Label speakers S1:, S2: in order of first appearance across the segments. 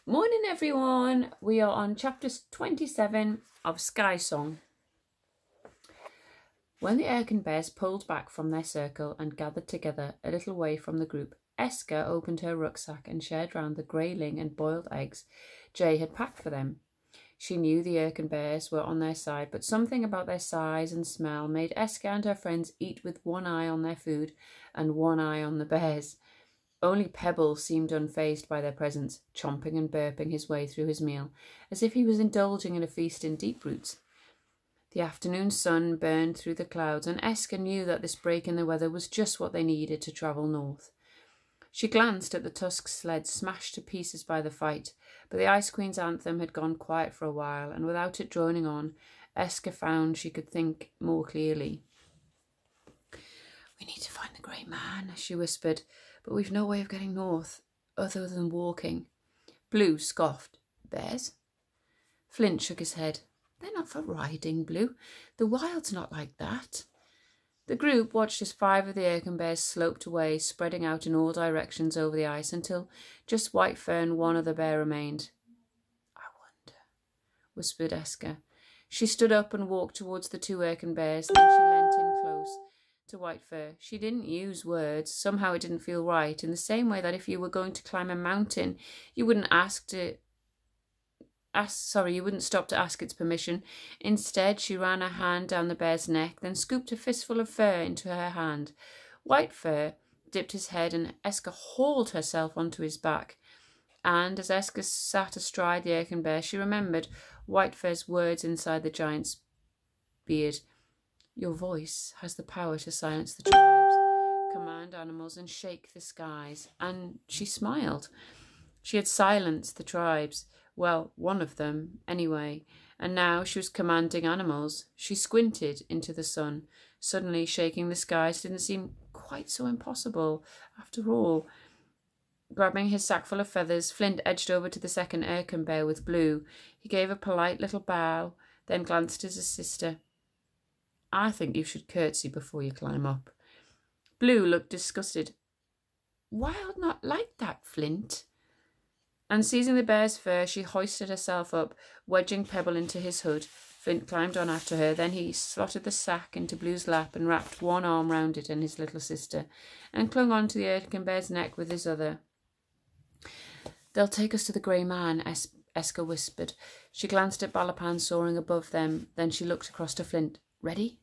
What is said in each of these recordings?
S1: Morning everyone, we are on chapter 27 of Sky Song. When the Erkin Bears pulled back from their circle and gathered together a little way from the group, Eska opened her rucksack and shared round the greyling and boiled eggs Jay had packed for them. She knew the Erkin Bears were on their side, but something about their size and smell made Eska and her friends eat with one eye on their food and one eye on the bears. Only Pebble seemed unfazed by their presence, chomping and burping his way through his meal, as if he was indulging in a feast in deep roots. The afternoon sun burned through the clouds, and Eska knew that this break in the weather was just what they needed to travel north. She glanced at the Tusk sled smashed to pieces by the fight, but the Ice Queen's anthem had gone quiet for a while, and without it droning on, Eska found she could think more clearly. "We need to find the Grey Man," she whispered, "but we've no way of getting north, other than walking." Blue scoffed. "Bears?" Flint shook his head. "They're not for riding, Blue. The wild's not like that." The group watched as 5 of the Erkin Bears sloped away, spreading out in all directions over the ice, until just Whitefur and one other bear remained. "I wonder," whispered Eska. She stood up and walked towards the 2 Erkin Bears, then she leant in close to Whitefur. She didn't use words. Somehow it didn't feel right, in the same way that if you were going to climb a mountain, you wouldn't you wouldn't stop to ask its permission. Instead, she ran her hand down the bear's neck, then scooped a fistful of fur into her hand. Whitefur dipped his head, and Eska hauled herself onto his back. And as Eska sat astride the Erkin Bear, she remembered Whitefur's words inside the giant's beard. "Your voice has the power to silence the tribes, command animals, and shake the skies." And she smiled. She had silenced the tribes. Well, one of them, anyway. And now she was commanding animals. She squinted into the sun. Suddenly, shaking the skies didn't seem quite so impossible, after all. Grabbing his sackful of feathers, Flint edged over to the second Erkin Bear with Blue. He gave a polite little bow, then glanced at his sister. "I think you should curtsy before you climb up." Blue looked disgusted. "Wild not like that, Flint." And seizing the bear's fur, she hoisted herself up, wedging Pebble into his hood. Flint climbed on after her. Then he slotted the sack into Blue's lap and wrapped one arm round it and his little sister, and clung on to the Erkin Bear's neck with his other. "They'll take us to the Grey Man," Eska whispered. She glanced at Balapan soaring above them. Then she looked across to Flint. "Ready?"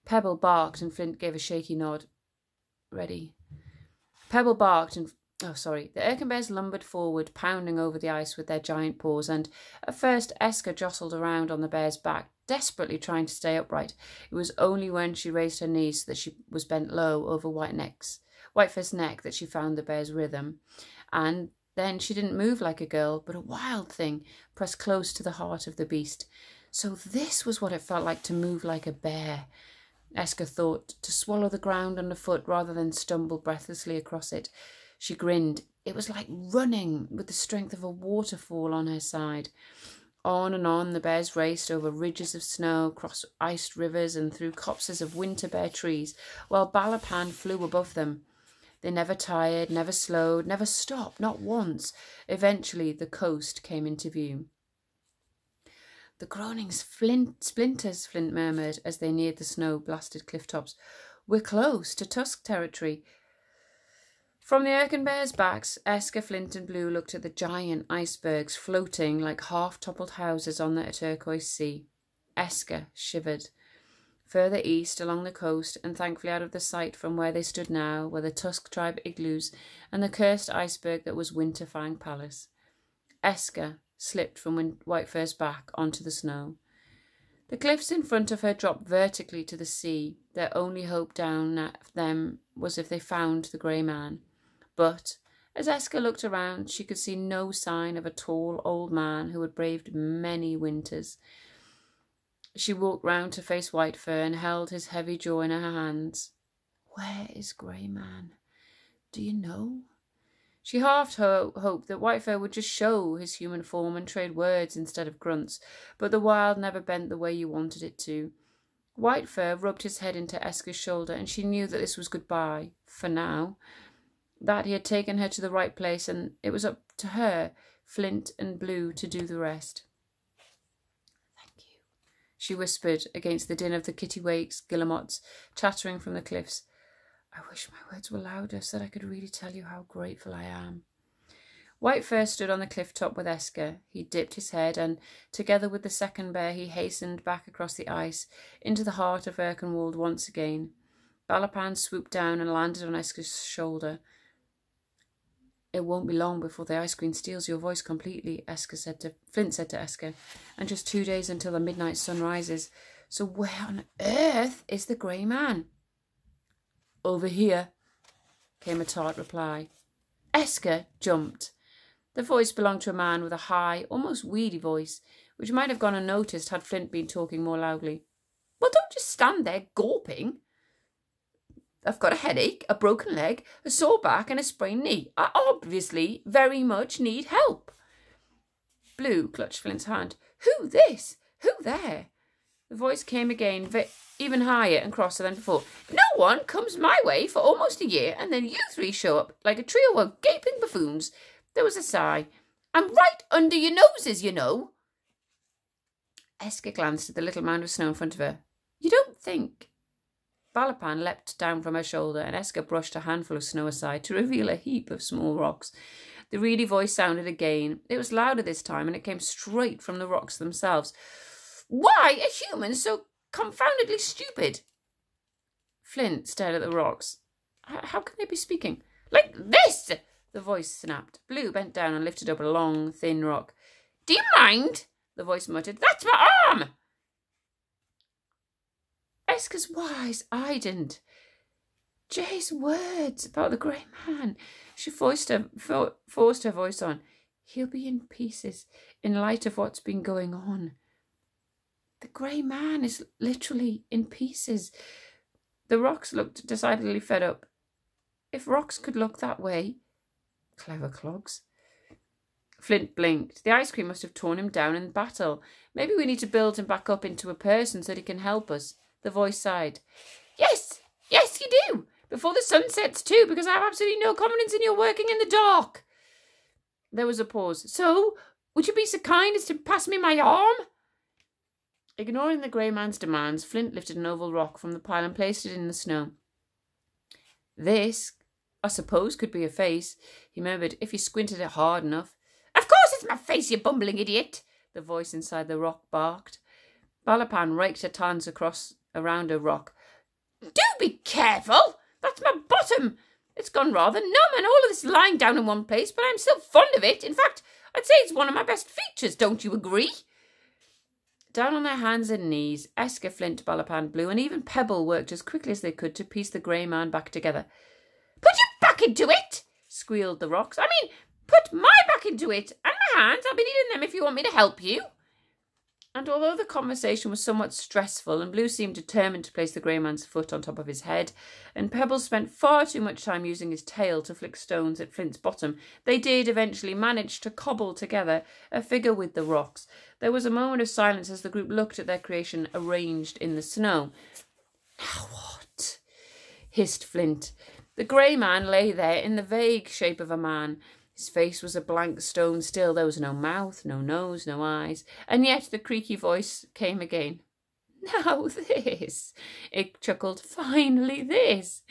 S1: Pebble barked, and Flint gave a shaky nod. "Ready." Pebble barked, and the Erkin Bears lumbered forward, pounding over the ice with their giant paws, and at first Eska jostled around on the bear's back, desperately trying to stay upright. It was only when she raised her knees so that she was bent low over Whitefur's neck that she found the bear's rhythm. And then she didn't move like a girl, but a wild thing, pressed close to the heart of the beast. So this was what it felt like to move like a bear. Eska thought, to swallow the ground underfoot rather than stumble breathlessly across it. She grinned. It was like running with the strength of a waterfall on her side. On and on the bears raced over ridges of snow, across iced rivers, and through copses of winter bare trees, while Balapan flew above them. They never tired, never slowed, never stopped, not once. Eventually the coast came into view. "The groaning's splinters," Flint murmured as they neared the snow-blasted cliff tops. "We're close to Tusk territory." From the Erkin Bears' backs, Eska, Flint and Blue looked at the giant icebergs floating like half-toppled houses on the turquoise sea. Eska shivered. Further east, along the coast, and thankfully out of the sight from where they stood now, were the Tusk tribe igloos and the cursed iceberg that was Winterfang Palace. Eska slipped from Whitefur's back onto the snow. The cliffs in front of her dropped vertically to the sea. Their only hope down at them was if they found the Grey Man. But as Eska looked around, she could see no sign of a tall old man who had braved many winters. She walked round to face Whitefur and held his heavy jaw in her hands. "Where is Grey Man? Do you know?" She half hoped that Whitefur would just show his human form and trade words instead of grunts, but the wild never bent the way you wanted it to. Whitefur rubbed his head into Eska's shoulder, and she knew that this was goodbye, for now. That he had taken her to the right place, and it was up to her. Flint and Blue to do the rest. Thank you, she whispered against the din of the kittiwakes, guillemots, chattering from the cliffs. I wish my words were louder so that I could really tell you how grateful I am. White Fur stood on the cliff top with Esker. He dipped his head, and, together with the second bear, he hastened back across the ice, into the heart of Erkenwald once again. Balapan swooped down and landed on Esker's shoulder. It won't be long before the ice queen steals your voice completely, Flint said to Esker, and just 2 days until the midnight sun rises. So where on earth is the grey man? Over here, came a tart reply. Esker jumped. The voice belonged to a man with a high, almost weedy voice, which might have gone unnoticed had Flint been talking more loudly. Well, don't just stand there gawping. I've got a headache, a broken leg, a sore back and a sprained knee. I obviously very much need help. Blue clutched Flint's hand. Who this? Who there? The voice came again, even higher and crosser than before. No one comes my way for almost a year, and then you three show up like a trio of gaping buffoons. There was a sigh. I'm right under your noses, you know. Esker glanced at the little mound of snow in front of her. You don't think... Balapan leapt down from her shoulder, and Esker brushed a handful of snow aside to reveal a heap of small rocks. The reedy voice sounded again. It was louder this time, and it came straight from the rocks themselves. Why are humans so confoundedly stupid? Flint stared at the rocks. How can they be speaking? Like this! The voice snapped. Blue bent down and lifted up a long, thin rock. Do you mind? The voice muttered. That's my arm! Esker's wise. I didn't. Jay's words about the grey man. She forced her voice on. He'll be in pieces in light of what's been going on. The grey man is literally in pieces. The rocks looked decidedly fed up. If rocks could look that way... Clever clogs. Flint blinked. The ice cream must have torn him down in battle. Maybe we need to build him back up into a person so that he can help us. The voice sighed. Yes, you do. Before the sun sets too, because I have absolutely no confidence in your working in the dark. There was a pause. So, would you be so kind as to pass me my arm? Ignoring the grey man's demands, Flint lifted an oval rock from the pile and placed it in the snow. This, I suppose, could be a face, he murmured, if he squinted it hard enough. Of course it's my face, you bumbling idiot, the voice inside the rock barked. Balapan raked her talons around a rock. Do be careful! That's my bottom! It's gone rather numb and all of this lying down in one place, but I'm still fond of it. In fact, I'd say it's one of my best features, don't you agree? Down on their hands and knees, Esker, Flint, Balapan, Blue, and even Pebble worked as quickly as they could to piece the grey man back together. Put your back into it, squealed the rocks. I mean, put my back into it, and my hands. I'll be needing them if you want me to help you. And although the conversation was somewhat stressful, and Blue seemed determined to place the grey man's foot on top of his head, and Pebbles spent far too much time using his tail to flick stones at Flint's bottom, they did eventually manage to cobble together a figure with the rocks. There was a moment of silence as the group looked at their creation arranged in the snow. Now what? Hissed Flint. The grey man lay there in the vague shape of a man. His face was a blank stone still. There was no mouth, no nose, no eyes. And yet the creaky voice came again. Now this, it chuckled. Finally this.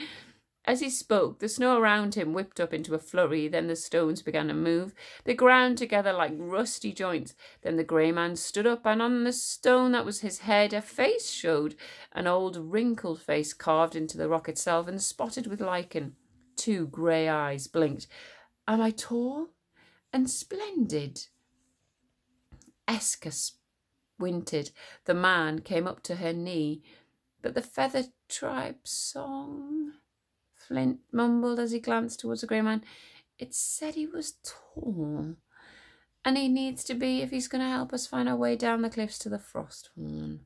S1: As he spoke, the snow around him whipped up into a flurry. Then the stones began to move. They ground together like rusty joints. Then the grey man stood up, and on the stone that was his head, a face showed. An old wrinkled face carved into the rock itself and spotted with lichen. 2 grey eyes blinked. Am I tall and splendid? Esker squinted. The man came up to her knee. But the Feather Tribe song, Flint mumbled as he glanced towards the grey man. It said he was tall. And he needs to be if he's going to help us find our way down the cliffs to the Frosthorn.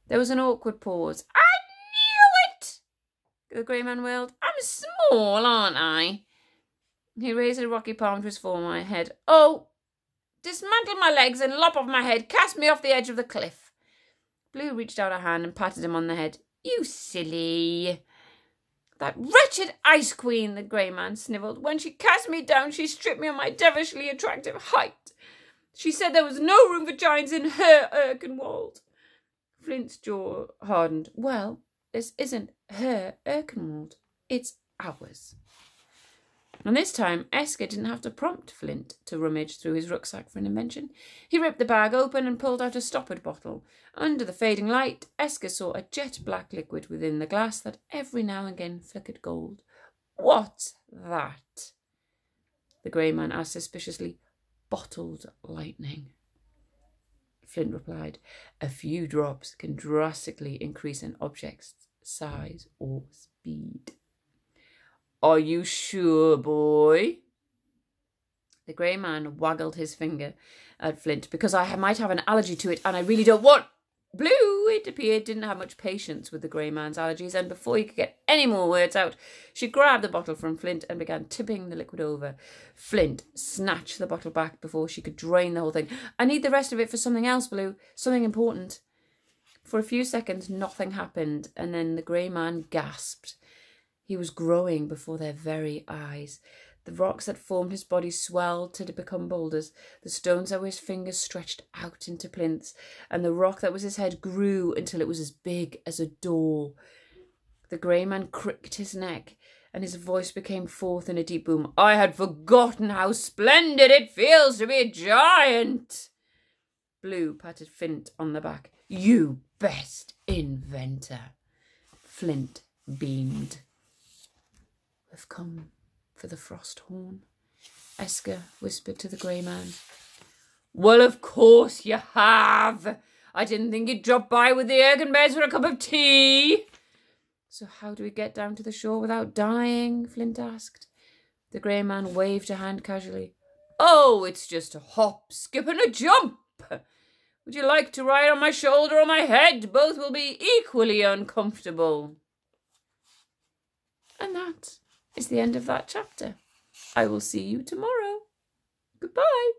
S1: There was an awkward pause. I knew it! The grey man wailed. I'm small, aren't I? He raised a rocky palm to his forehead. Oh, dismantle my legs and lop off my head. Cast me off the edge of the cliff. Blue reached out a hand and patted him on the head. You silly. That wretched Ice Queen, the grey man snivelled. When she cast me down, she stripped me on my devilishly attractive height. She said there was no room for giants in her Erkenwald. Flint's jaw hardened. Well, this isn't her Erkenwald. It's ours. And this time, Esker didn't have to prompt Flint to rummage through his rucksack for an invention. He ripped the bag open and pulled out a stoppered bottle. Under the fading light, Esker saw a jet-black liquid within the glass that every now and again flickered gold. What's that? The grey man asked suspiciously. Bottled lightning. Flint replied, a few drops can drastically increase an object's size or speed. Are you sure, boy? The grey man waggled his finger at Flint. Because I might have an allergy to it and I really don't want... Blue, it appeared, didn't have much patience with the grey man's allergies, and before he could get any more words out, she grabbed the bottle from Flint and began tipping the liquid over. Flint snatched the bottle back before she could drain the whole thing. I need the rest of it for something else, Blue. Something important. For a few seconds, nothing happened, and then the grey man gasped. He was growing before their very eyes. The rocks that formed his body swelled to become boulders. The stones that were his fingers stretched out into plinths, and the rock that was his head grew until it was as big as a door. The grey man cricked his neck, and his voice became forth in a deep boom. I had forgotten how splendid it feels to be a giant. Blue patted Flint on the back. You best inventor. Flint beamed. We've come for the frost horn, Esker whispered to the grey man. Well, of course you have. I didn't think you'd drop by with the Ergenbears for a cup of tea. So how do we get down to the shore without dying? Flint asked. The grey man waved a hand casually. Oh, it's just a hop, skip and a jump. Would you like to ride on my shoulder or my head? Both will be equally uncomfortable. And that is the end of that chapter. I will see you tomorrow. Goodbye.